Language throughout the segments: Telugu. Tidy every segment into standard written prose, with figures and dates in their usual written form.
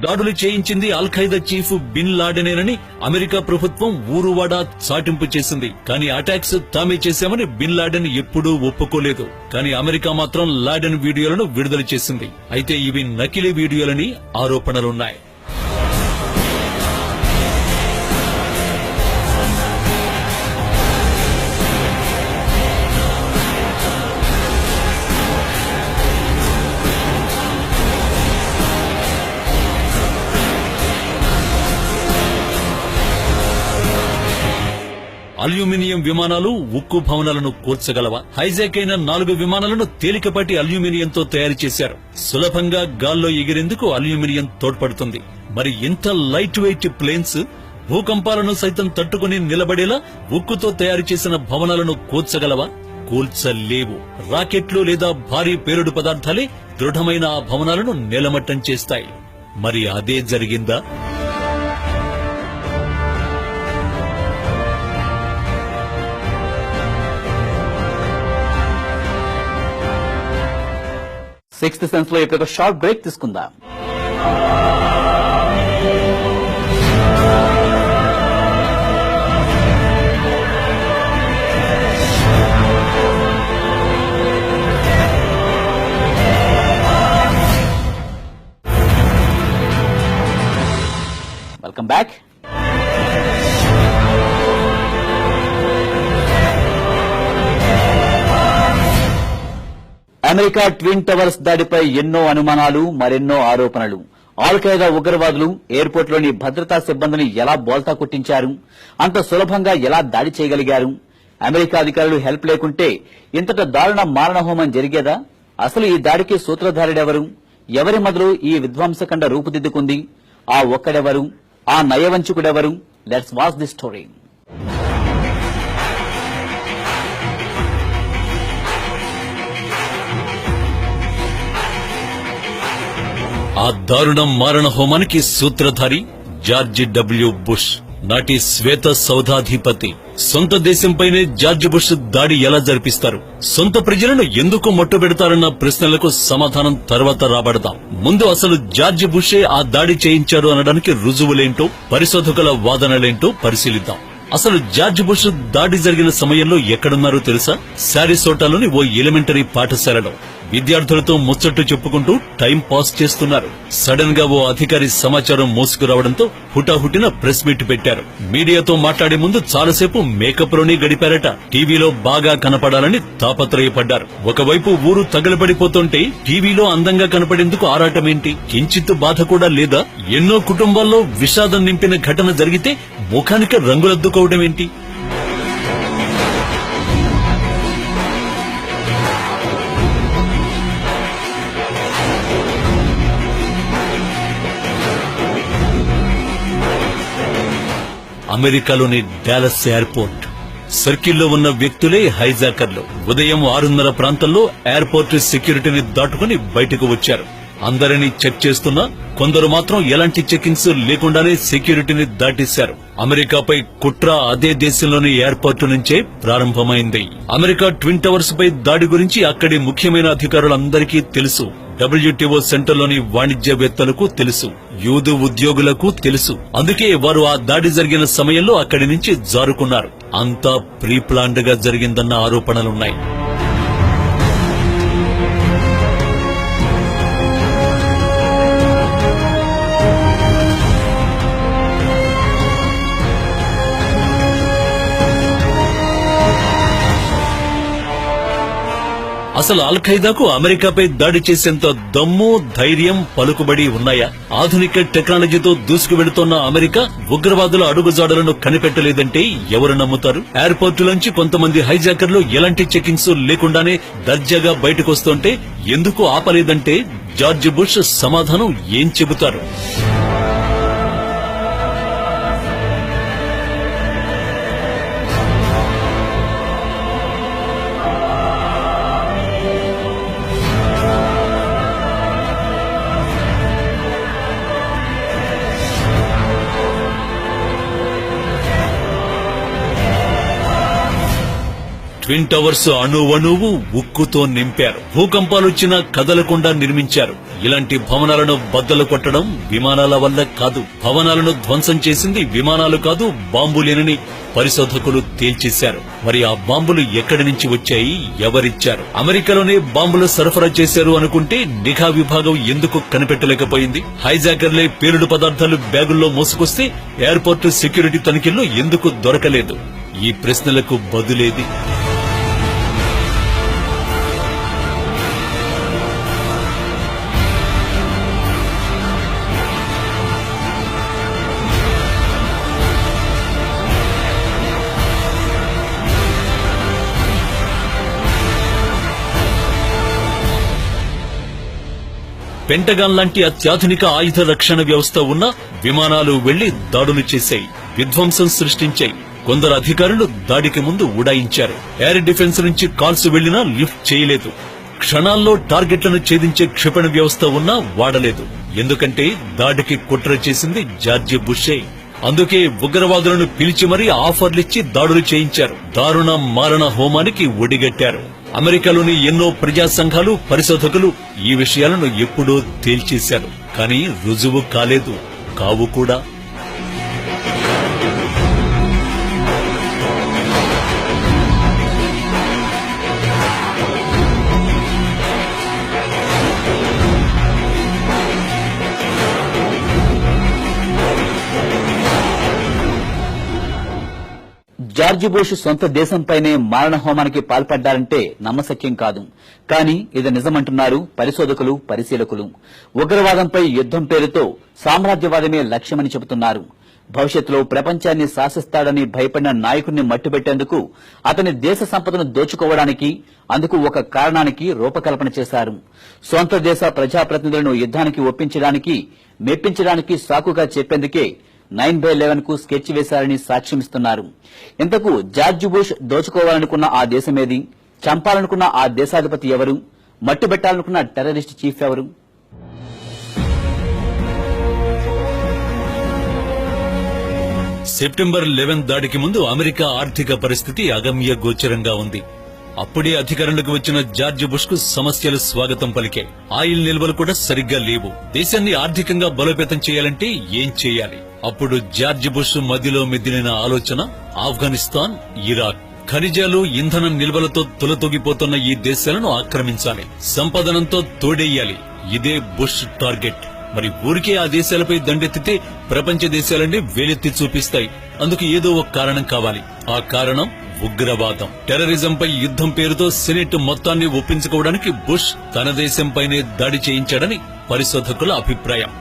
దాడులు చేయించింది అల్ ఖైదా చీఫ్ బిన్ లాడెనేనని అమెరికా ప్రభుత్వం ఊరువాడా చాటింపు చేసింది. కానీ అటాక్స్ తామే చేశామని బిన్ లాడెన్ ఎప్పుడూ ఒప్పుకోలేదు. కానీ అమెరికా మాత్రం లాడెన్ వీడియోలను విడుదల చేసింది. అయితే ఇవి నకిలీ వీడియోలని ఆరోపణలున్నాయి. అల్యూమినియం విమానాలు ఉక్కు భవనాలను కూల్చగలవా? హైజాక్ అయిన 4 విమానాలను తేలికపాటి అల్యూమినియంతో తయారు చేశారు. సులభంగా గాల్లో ఎగిరేందుకు అల్యూమినియం తోడ్పడుతుంది. మరి ఇంత లైట్ వెయిట్ ప్లేన్స్ భూకంపాలను సైతం తట్టుకుని నిలబడేలా ఉక్కుతో తయారు చేసిన భవనాలను కూల్చగలవా? కూల్చలేవు. రాకెట్లు లేదా భారీ పేలుడు పదార్థాలే దృఢమైన ఆ భవనాలను నేలమట్టం చేస్తాయి. మరి అదే జరిగిందా? సిక్స్త్ సెన్స్ లో ఇప్పుడు ఒక షార్ట్ బ్రేక్ తీసుకుందాం. Welcome back. America twin towers దాడిపై ఎన్నో అనుమానాలు, మరెన్నో ఆరోపణలు. అల్ ఖైదా ఉగ్రవాదులు ఎయిర్పోర్ట్ లోని భద్రతా సిబ్బందిని ఎలా బోల్తా కొట్టించారు? అంత సులభంగా ఎలా దాడి చేయగలిగారు? అమెరికా అధికారులు హెల్ప్ లేకుంటే ఇంతట దారుణ మారణహోమం జరిగేదా? అసలు ఈ దాడికి సూత్రధారుడెవరు? ఎవరి మొదలు ఈ విధ్వంసకండ రూపుదిద్దుకుంది? ఆ ఒక్కడెవరు? ఆ నయవంచకుడెవరు? Let's watch the story. ఆ దారుణ మారణ హోమానికి సూత్రధారి జార్జ్ డబ్ల్యూ బుష్, నాటి శ్వేత సౌధాధిపతి. సొంత దేశంపైనే జార్జ్ బుష్ దాడి ఎలా జరిపిస్తారు? సొంత ప్రజలను ఎందుకు మట్టుబెడతారన్న ప్రశ్నలకు సమాధానం తర్వాత రాబడదాం. ముందు అసలు జార్జ్ బుషే ఆ దాడి చేయించాడు అనడానికి రుజువులేంటో, పరిశోధకుల వాదనలేంటో పరిశీలిద్దాం. అసలు జార్జ్ బుష్ దాడి జరిగిన సమయంలో ఎక్కడున్నారో తెలుసా? సారిసోటాలోని ఓ ఎలిమెంటరీ పాఠశాలలో విద్యార్థులతో ముచ్చట్లు చెప్పుకుంటూ టైం పాస్ చేస్తున్నారు. సడన్ గా ఓ అధికారి సమాచారం మోసుకురావడంతో హుటాహుటిన ప్రెస్ మీట్ పెట్టారు. మీడియాతో మాట్లాడే ముందు చాలాసేపు మేకప్ లోనే గడిపారట. టీవీలో బాగా కనపడాలని తాపత్రయపడ్డారు. ఒకవైపు ఊరు తగలబడిపోతుంటే టీవీలో అందంగా కనపడేందుకు ఆరాటమేంటి? కించిత్తు బాధ కూడా లేదా? ఎన్నో కుటుంబాల్లో విషాదం నింపిన ఘటన జరిగితే ముఖానికి రంగులద్దుకోవడమేంటి? అమెరికాలోని డాలస్ ఎయిర్పోర్ట్ సర్కిల్లో ఉన్న వ్యక్తులే హైజాకర్లు. ఉదయం 6:30 ప్రాంతంలో ఎయిర్పోర్ట్ సెక్యూరిటీని దాటుకుని బయటకు వచ్చారు. అందరినీ చెక్ చేస్తున్నా కొందరు మాత్రం ఎలాంటి చెకింగ్స్ లేకుండానే సెక్యూరిటీని దాటేశారు. అమెరికాపై కుట్ర అదే దేశంలోని ఎయిర్పోర్టు నుంచే ప్రారంభమైంది. అమెరికా ట్విన్ టవర్స్ పై దాడి గురించి అక్కడి ముఖ్యమైన అధికారులందరికీ తెలుసు. WTO సెంటర్లోని వాణిజ్యవేత్తలకు తెలుసు. యూదు ఉద్యోగులకు తెలుసు. అందుకే వారు ఆ దాడి జరిగిన సమయంలో అక్కడి నుంచి జారుకున్నారు. అంతా ప్రీప్లాన్డ్ గా జరిగిందన్న ఆరోపణలున్నాయి. అసలు అల్ ఖైదాకు అమెరికాపై దాడి చేసేంత దమ్ము, ధైర్యం, పలుకుబడి ఉన్నాయా? ఆధునిక టెక్నాలజీతో దూసుకు వెళుతోన్న అమెరికా ఉగ్రవాదుల అడుగుజాడలను కనిపెట్టలేదంటే ఎవరు నమ్ముతారు? ఎయిర్పోర్టులోంచి కొంతమంది హైజాకర్లు ఎలాంటి చెకింగ్స్ లేకుండానే దర్జాగా బయటకొస్తుంటే ఎందుకు ఆపలేదంటే జార్జ్ బుష్ సమాధానం ఏం చెబుతారు? ట్విన్ టవర్స్ అణువణువు ఉక్కుతో నింపారు. భూకంపాలొచ్చినా కదలకుండా నిర్మించారు. ఇలాంటి భవనాలను బద్దలు కొట్టడం విమానాల వల్ల కాదు. భవనాలను ధ్వంసం చేసింది విమానాలు కాదు, బాంబులేనని పరిశోధకులు తేల్చేశారు. మరి ఆ బాంబులు ఎక్కడి నుంచి వచ్చాయి, ఎవరిచ్చారు? అమెరికాలోనే బాంబులు సరఫరా చేశారు అనుకుంటే నిఘా విభాగం ఎందుకు కనిపెట్టలేకపోయింది? హైజాకర్లే పేలుడు పదార్థాలు బ్యాగుల్లో మోసుకొస్తే ఎయిర్పోర్టు సెక్యూరిటీ తనిఖీల్లో ఎందుకు దొరకలేదు? ఈ ప్రశ్నలకు బదులేది. పెంటగాన్ లాంటి అత్యాధునిక ఆయుధ రక్షణ వ్యవస్థ ఉన్న విమానాలు వెళ్లి దాడులు చేశాయి, విధ్వంసం సృష్టించాయి. కొందరు అధికారులు దాడికి ముందు ఉడాయించారు. ఎయిర్ డిఫెన్స్ నుంచి కాల్స్ వెళ్లినా లిఫ్ట్ చేయలేదు. క్షణాల్లో టార్గెట్లను ఛేదించే క్షిపణి వ్యవస్థ ఉన్నా వాడలేదు. ఎందుకంటే దాడికి కుట్ర చేసింది జార్జి బుషే. అందుకే ఉగ్రవాదులను పిలిచి మరీ ఆఫర్లిచ్చి దాడులు చేయించారు. దారుణ మారణ హోమానికి ఒడిగట్టారు. అమెరికాలోని ఎన్నో ప్రజా సంఘాలు, పరిశోధకులు ఈ విషయాలను ఎప్పుడో తేల్చేశారు. కానీ రుజువు కాలేదు, కావు కూడా. జార్జి బుష్ సొంత దేశంపైనే మారణ హోమానికి పాల్పడ్డారంటే నమ్మశక్యం కాదు. కానీ ఇది నిజమంటున్నారు పరిశోధకులు, పరిశీలకులు. ఉగ్రవాదంపై యుద్దం పేరుతో సామ్రాజ్యవాదమే లక్ష్యమని చెబుతున్నారు. భవిష్యత్తులో ప్రపంచాన్ని శాసిస్తాడని భయపడిన నాయకుడిని మట్టుబెట్టేందుకు, అతని దేశ సంపదను దోచుకోవడానికి, అందుకు ఒక కారణానికి రూపకల్పన చేశారు. సొంత దేశ ప్రజాప్రతినిధులను యుద్ధానికి ఒప్పించడానికి, మెప్పించడానికి సాకుగా చెప్పేందుకే 9/11 కు స్కెచ్ వేశారని సాక్ష్యమిస్తున్నారు. ఇంతకు జార్జి బుష్ దోచుకోవాలనుకున్న ఆ దేశమేది? చంపాలనుకున్న ఆ దేశాధిపతి ఎవరు? మట్టుబెట్టాలనుకున్న టెర్రరిస్ట్ చీఫ్ ఎవరు? సెప్టెంబర్ 11 దాడికి ముందు అమెరికా ఆర్థిక పరిస్థితి అగమ్య గోచరంగా ఉంది. అప్పుడే అధికారంలోకి వచ్చిన జార్జి బుష్ కు సమస్యలు స్వాగతం పలికాయి. ఆయిల్ నిల్వలు కూడా సరిగ్గా లేవు. దేశాన్ని ఆర్థికంగా బలోపేతం చేయాలంటే ఏం చేయాలి? అప్పుడు జార్జి బుష్ మధ్యలో మెదిలిన ఆలోచన ఆఫ్ఘనిస్తాన్, ఇరాక్. ఖనిజాలు, ఇంధనం నిల్వలతో తులతూగిపోతున్న ఈ దేశాలను ఆక్రమించాలి, సంపదనంతో తోడేయాలి. ఇదే బుష్ టార్గెట్. మరి ఊరికే ఆ దేశాలపై దండెత్తితే ప్రపంచ దేశాలన్నీ వేలెత్తి చూపిస్తాయి. అందుకు ఏదో ఒక కారణం కావాలి. ఆ కారణం ఉగ్రవాదం. టెర్రరిజంపై యుద్దం పేరుతో సెనెట్ మొత్తాన్ని ఒప్పించుకోవడానికి బుష్ తన దేశంపైనే దాడి చేయించాడని పరిశోధకుల అభిప్రాయం.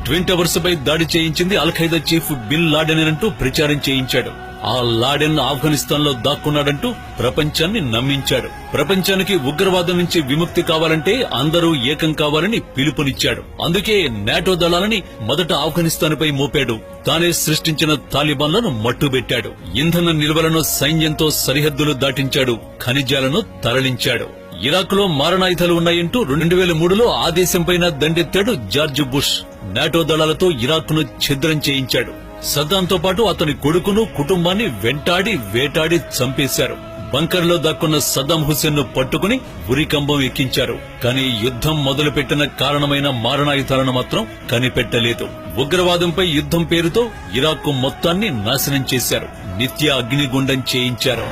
ట్విన్ టవర్స్ పై దాడి చేయించింది అల్ ఖైదా చీఫ్ బిన్ లాడెన్ అంటూ ప్రచారం చేయించాడు. ఆ లాడెన్ ఆఫ్ఘనిస్తాన్ లో దాక్కున్నాడంటూ ప్రపంచాన్ని నమ్మించాడు. ప్రపంచానికి ఉగ్రవాదం నుంచి విముక్తి కావాలంటే అందరూ ఏకం కావాలని పిలుపునిచ్చాడు. అందుకే నాటో దళాలని మొదట ఆఫ్ఘనిస్తాన్ పై మోపాడు. తానే సృష్టించిన తాలిబాన్లను మట్టుబెట్టాడు. ఇంధన నిల్వలను సైన్యంతో సరిహద్దులు దాటించాడు. ఖనిజాలను తరలించాడు. ఇరాక్ లో మారణాయుధాలు ఉన్నాయంటూ 2003లో ఆ దేశంపైన దండెత్తాడు జార్జ్ బుష్. నాటో దళాలతో ఇరాక్ ను ఛిద్రం చేయించాడు. సద్దాంతో పాటు అతని కొడుకును, కుటుంబాన్ని వెంటాడి వేటాడి చంపేశారు. బంకర్లో దాక్కున్న సద్దాం హుస్సేన్ ను పట్టుకుని ఉరికంబం ఎక్కించారు. కానీ యుద్ధం మొదలుపెట్టిన కారణమైన మారణాయుధాలను మాత్రం కనిపెట్టలేదు. ఉగ్రవాదంపై యుద్ధం పేరుతో ఇరాక్ మొత్తాన్ని నాశనం చేశారు. నిత్య అగ్నిగుండం చేయించారు.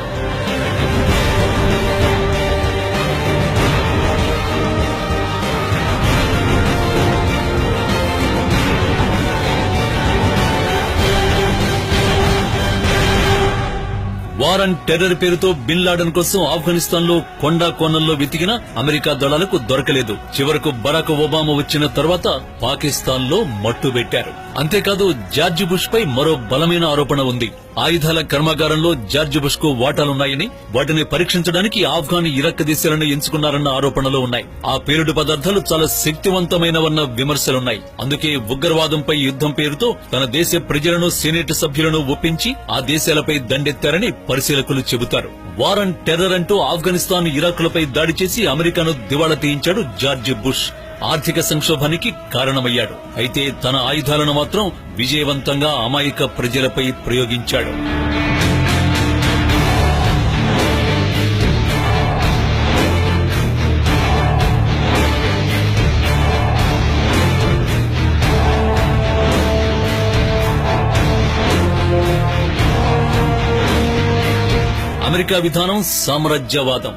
వార్ అండ్ టెర్రర్ పేరుతో బిన్ లాడెన్ కోసం ఆఫ్ఘనిస్తాన్ లో కొండా కోణంలో వెతికిన అమెరికా దళాలకు దొరకలేదు. చివరకు బరాక్ ఒబామా వచ్చిన తర్వాత పాకిస్తాన్ లో మట్టుబెట్టారు. అంతేకాదు జార్జి బుష్ పై మరో బలమైన ఆరోపణ ఉంది. ఆయుధాల కర్మాగారంలో జార్జ్ బుష్ కు వాటాలున్నాయని, వాటిని పరీక్షించడానికి ఆఫ్ఘాన్, ఇరాక్ దేశాలను ఎంచుకున్నారన్న ఆరోపణలు ఉన్నాయి. ఆ పేలుడు పదార్థాలు చాలా శక్తివంతమైనవన్న విమర్శలున్నాయి. అందుకే ఉగ్రవాదంపై యుద్ధం పేరుతో తన దేశ ప్రజలను, సెనేట్ సభ్యులను ఒప్పించి ఆ దేశాలపై దండెత్తారని పరిశీలకులు చెబుతారు. వార్ అండ్ టెర్రర్ అంటూ ఆఫ్ఘనిస్తాన్, ఇరాకులపై దాడి చేసి అమెరికాను దివాళా తీయించాడు జార్జ్ బుష్. ఆర్థిక సంక్షోభానికి కారణమయ్యాడు. అయితే తన ఆయుధాలను మాత్రం విజయవంతంగా అమాయక ప్రజలపై ప్రయోగించాడు. అమెరికా విధానం సామ్రాజ్యవాదం.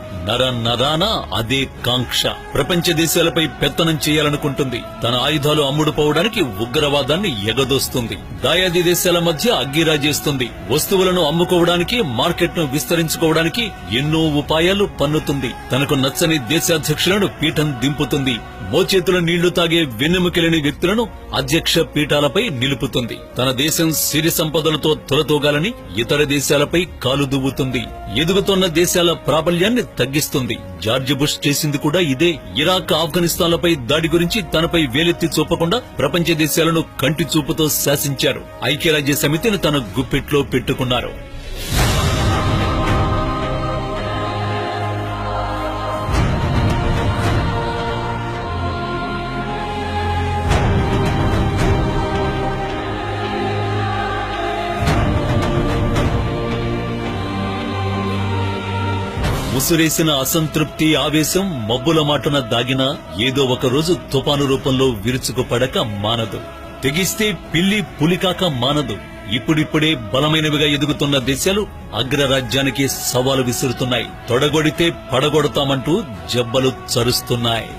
నరాన అదే కాంక్ష. ప్రపంచ దేశాలపై పెత్తనం చేయాలనుకుంటుంది. తన ఆయుధాలు అమ్ముడుపోవడానికి ఉగ్రవాదాన్ని ఎగదోస్తుంది. దాయాది దేశాల మధ్య అగ్గిరాజేస్తుంది. వస్తువులను అమ్ముకోవడానికి, మార్కెట్ను విస్తరించుకోవడానికి ఎన్నో ఉపాయాలు పన్నుతుంది. తనకు నచ్చని దేశాధ్యక్షులను పీఠం దింపుతుంది. మోచేతుల నీళ్లు తాగే వెన్నెముకలేని వ్యక్తులను అధ్యక్ష పీఠాలపై నిలుపుతుంది. తన దేశం సిరి సంపదలతో తొలతూగాలని ఇతర దేశాలపై కాలు దువ్వుతుంది. ఎదుగుతున్న దేశాల ప్రాబల్యాన్ని తగ్గిస్తుంది. జార్జ్ బుష్ చేసింది కూడా ఇదే. ఇరాక్, ఆఫ్ఘనిస్తాన్లపై దాడి గురించి తనపై వేలెత్తి చూపకుండా ప్రపంచ దేశాలను కంటి చూపుతో శాసించారు. ఐక్యరాజ్య సమితిని తన గుప్పిట్లో పెట్టుకున్నారు. ముసురేసిన అసంతృప్తి, ఆవేశం మబ్బుల మాటున దాగినా ఏదో ఒక రోజు తుపాను రూపంలో విరుచుకుపడక మానదు. తెగిస్తే పిల్లి పులికాక మానదు. ఇప్పుడిప్పుడే బలమైనవిగా ఎదుగుతున్న దేశాలు అగ్రరాజ్యానికి సవాలు విసురుతున్నాయి. తొడగొడితే పడగొడతామంటూ జబ్బలు చరుస్తున్నాయి.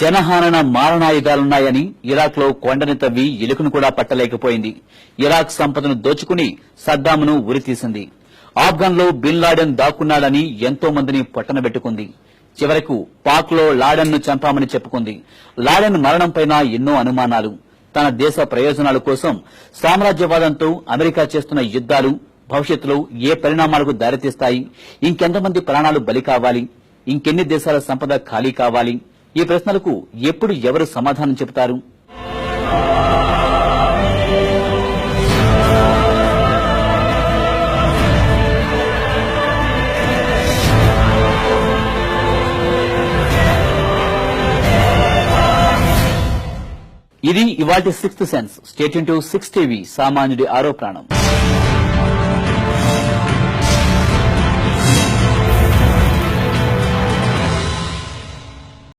జనహానన మారణాయుధాలున్నాయని ఇరాక్ లో కొండని తవ్వి ఎలుకను కూడా పట్టలేకపోయింది. ఇరాక్ సంపదను దోచుకుని సద్దామును ఉరితీసింది. ఆఫ్ఘన్ లో బిన్ లాడెన్ దాక్కున్నాడని ఎంతో మందిని పొట్టనబెట్టుకుంది. చివరకు పాక్ లో లాడెన్ ను చంపామని చెప్పుకుంది. లాడెన్ మరణంపైన ఎన్నో అనుమానాలు. తన దేశ ప్రయోజనాల కోసం సామ్రాజ్యవాదంతో అమెరికా చేస్తున్న యుద్ధాలు భవిష్యత్తులో ఏ పరిణామాలకు దారితీస్తాయి? ఇంకెంతమంది ప్రాణాలు బలి కావాలి? ఇంకెన్ని దేశాల సంపద ఖాళీ కావాలి? ఈ ప్రశ్నలకు ఎప్పుడు ఎవరు సమాధానం చెబుతారు? ఇది ఇవాల్టి sixth sense. Stay tune to 6 TV, సామాన్యుడి ఆరో ప్రాణం.